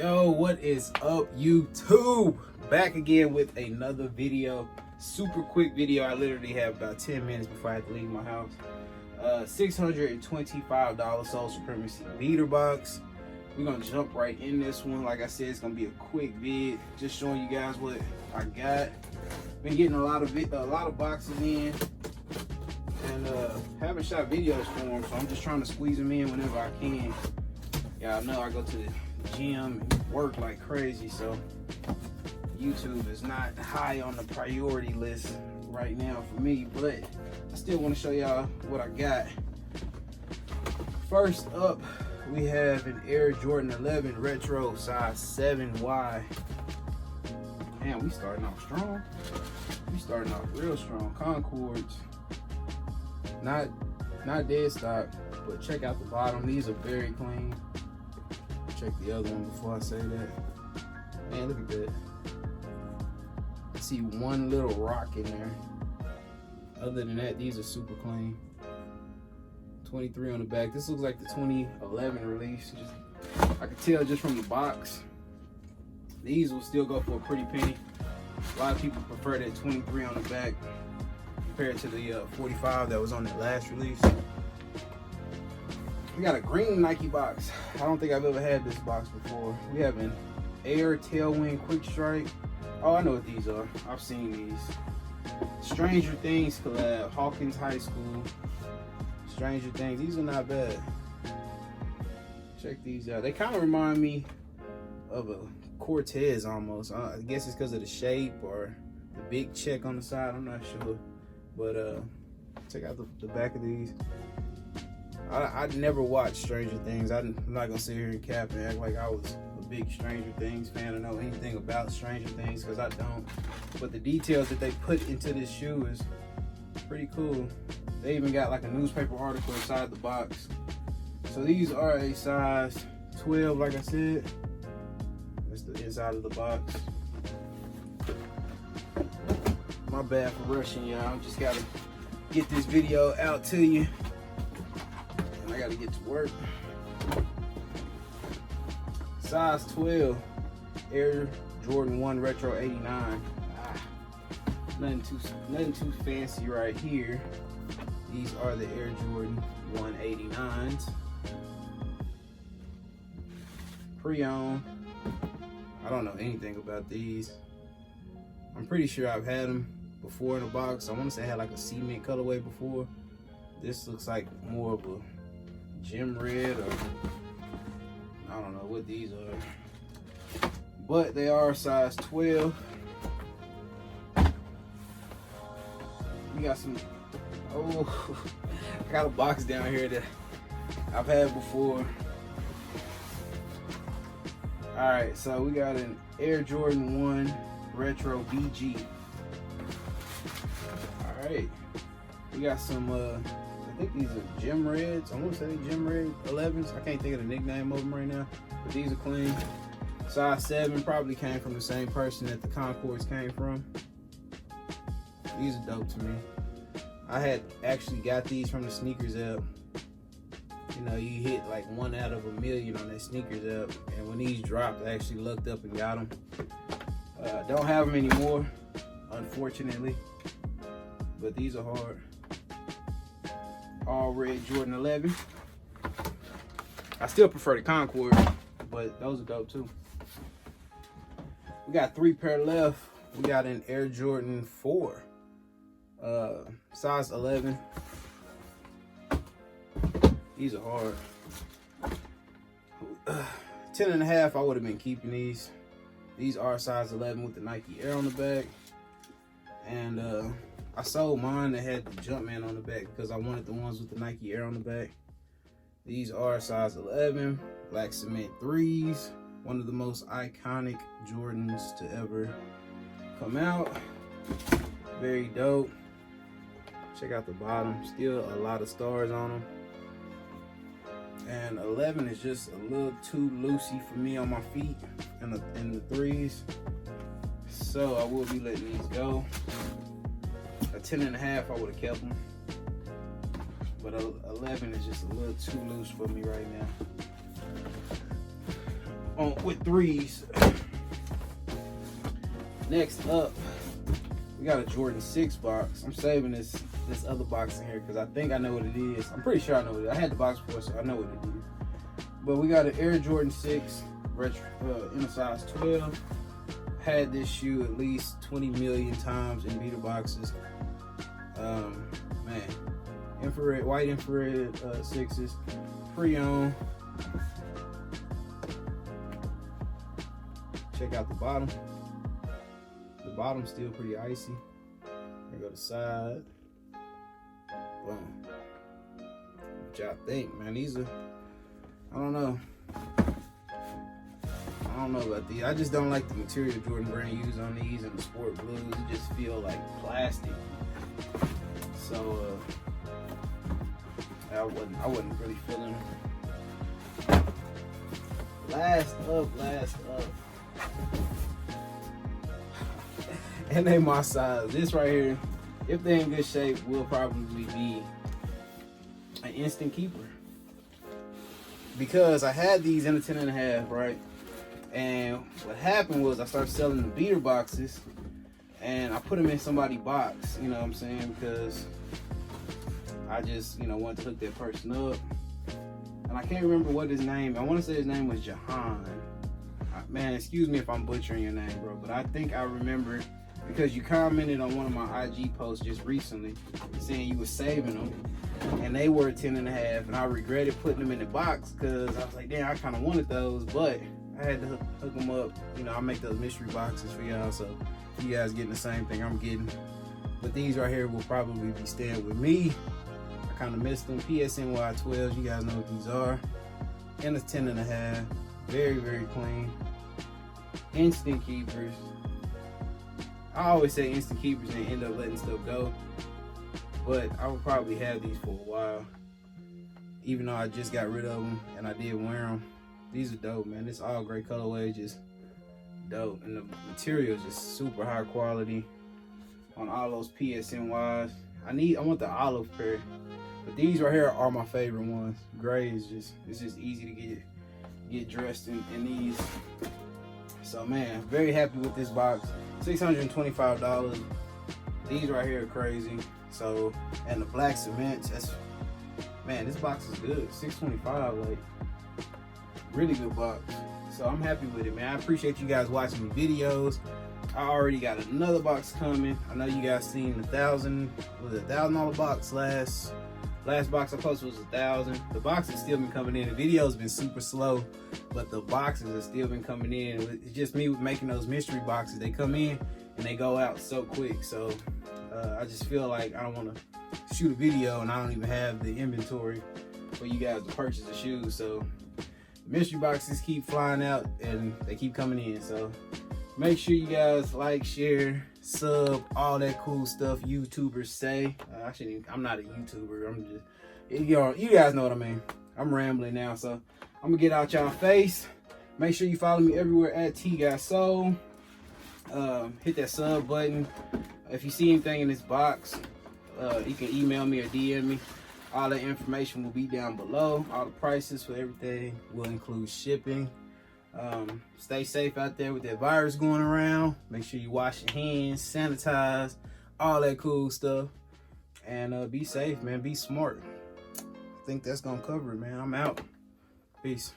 Yo, what is up, YouTube? Back again with another video. Super quick video. I literally have about 10 minutes before I have to leave my house. $625 Soul Supremacy beater box. We're gonna jump right in this one. Like I said, it's gonna be a quick vid, just showing you guys what I got. Been getting a lot of boxes in, and haven't shot videos for them, so I'm just trying to squeeze them in whenever I can. Y'all know I go to the gym and work like crazy, so YouTube is not high on the priority list right now for me, but I still want to show y'all what I got. First up, we have an Air Jordan 11 Retro size 7Y. Man, we starting off strong. We starting off real strong. Concords, not dead stock, but check out the bottom. These are very clean. Check the other one before I say that. Man, look at that. I see one little rock in there. Other than that, these are super clean. 23 on the back. This looks like the 2011 release. I could tell just from the box. These will still go for a pretty penny. A lot of people prefer that 23 on the back compared to the 45 that was on the last release. We got a green Nike box. I don't think I've ever had this box before. We have an Air Tailwind Quick Strike. Oh, I know what these are. I've seen these. Stranger Things collab, Hawkins High School. Stranger Things. These are not bad. Check these out. They kind of remind me of a Cortez almost. I guess it's because of the shape or the big check on the side. I'm not sure. But check out the back of these. I'd never watched Stranger Things. I'm not gonna sit here and cap and act like I was a big Stranger Things fan or know anything about Stranger Things, because I don't. But the details that they put into this shoe is pretty cool. They even got like a newspaper article inside the box. So these are a size 12, like I said. That's the inside of the box. My bad for rushing, y'all. Just gotta get this video out to you. I gotta get to work. Size 12 Air Jordan 1 Retro 89. Nothing too fancy right here. These are the Air Jordan 189s. Pre-owned. I don't know anything about these. I'm pretty sure I've had them before in a box. I want to say I had like a cement colorway before. This looks like more of a gym red, or I don't know what these are, but they are size 12. We got some, I got a box down here that I've had before. All right, so we got an Air Jordan 1 Retro BG. All right, we got some I think these are gym reds. I want to say gym red 11s. I can't think of the nickname of them right now, but these are clean. Size 7, probably came from the same person that the Concords came from. These are dope to me. I had actually got these from the sneakers app. You know, you hit like 1 out of a million on that sneakers app, and when these dropped, I actually looked up and got them. Don't have them anymore, unfortunately, but these are hard. All red Jordan 11. I still prefer the Concord, but those are dope too. We got 3 pair left. We got an Air Jordan 4, size 11. These are hard. 10 and a half, I would have been keeping these. These are size 11 with the Nike Air on the back. And I sold mine that had the Jumpman on the back because I wanted the ones with the Nike Air on the back. These are size 11, black cement 3s. One of the most iconic Jordans to ever come out. Very dope. Check out the bottom. Still a lot of stars on them. And 11 is just a little too loosey for me on my feet in the 3s. So I will be letting these go. A 10 and a half, I would have kept them. But 11 is just a little too loose for me right now. with threes. Next up, we got a Jordan 6 box. I'm saving this other box in here because I think I know what it is. I'm pretty sure I know what it is. I had the box before, so I know what it is. But we got an Air Jordan 6 retro in a size 12. Had this shoe at least 20 million times in beater boxes. Man, infrared, white infrared 6s, pre-owned. Check out the bottom. The bottom's still pretty icy. There go the side. Boom. What y'all think, man? These are, I don't know about these. I just don't like the material Jordan Brand used on these and the sport blues. It just feel like plastic. So I wasn't really feeling them. Last up. And they my size. This right here, if they're in good shape, will probably be an instant keeper. Because I had these in a 10.5, right? And what happened was I started selling the beater boxes and I put them in somebody's box, you know what I'm saying? Because I just, wanted to hook that person up. And I can't remember what his name, I want to say his name was Jahan. Man, excuse me if I'm butchering your name, bro, but I think I remember because you commented on one of my IG posts just recently saying you were saving them and they were 10.5, and I regretted putting them in the box because I was like, damn, I kind of wanted those, but I had to hook them up. I make those mystery boxes for y'all, so you guys getting the same thing I'm getting. But these right here will probably be staying with me. I kind of missed them. PSNY 12s, you guys know what these are. And it's 10.5. Very, very clean. Instant keepers. I always say instant keepers and end up letting stuff go. But I would probably have these for a while. Even though I just got rid of them and I did wear them. These are dope, man. This all gray colorway, just dope. And the material is just super high quality on all those PSNYs. I want the olive pair. But these right here are my favorite ones. Gray is it's just easy to get dressed in these. So man, very happy with this box. $625. These right here are crazy. So, and the black cements, man, this box is good. $625, like, really good box. So I'm happy with it, man. I appreciate you guys watching the videos. I already got another box coming. I know you guys seen $1,000 box last box I posted was $1,000. The box has still been coming in. The video's been super slow, but the boxes have still been coming in. It's just me making those mystery boxes. They come in and they go out so quick. So I just feel like I don't want to shoot a video and I don't even have the inventory for you guys to purchase the shoes. So mystery boxes keep flying out and they keep coming in. So make sure you guys like, share, sub, all that cool stuff YouTubers say. I'm not a YouTuber. I'm just, you guys know what I mean. I'm rambling now, so I'm gonna get out y'all face. Make sure you follow me everywhere at TGuySoul. Hit that sub button. If you see anything in this box, you can email me or DM me. All the information will be down below. All the prices for everything will include shipping. Stay safe out there with that virus going around. Make sure you wash your hands, sanitize, all that cool stuff. And be safe, man. Be smart. I think that's gonna cover it, man. I'm out. Peace.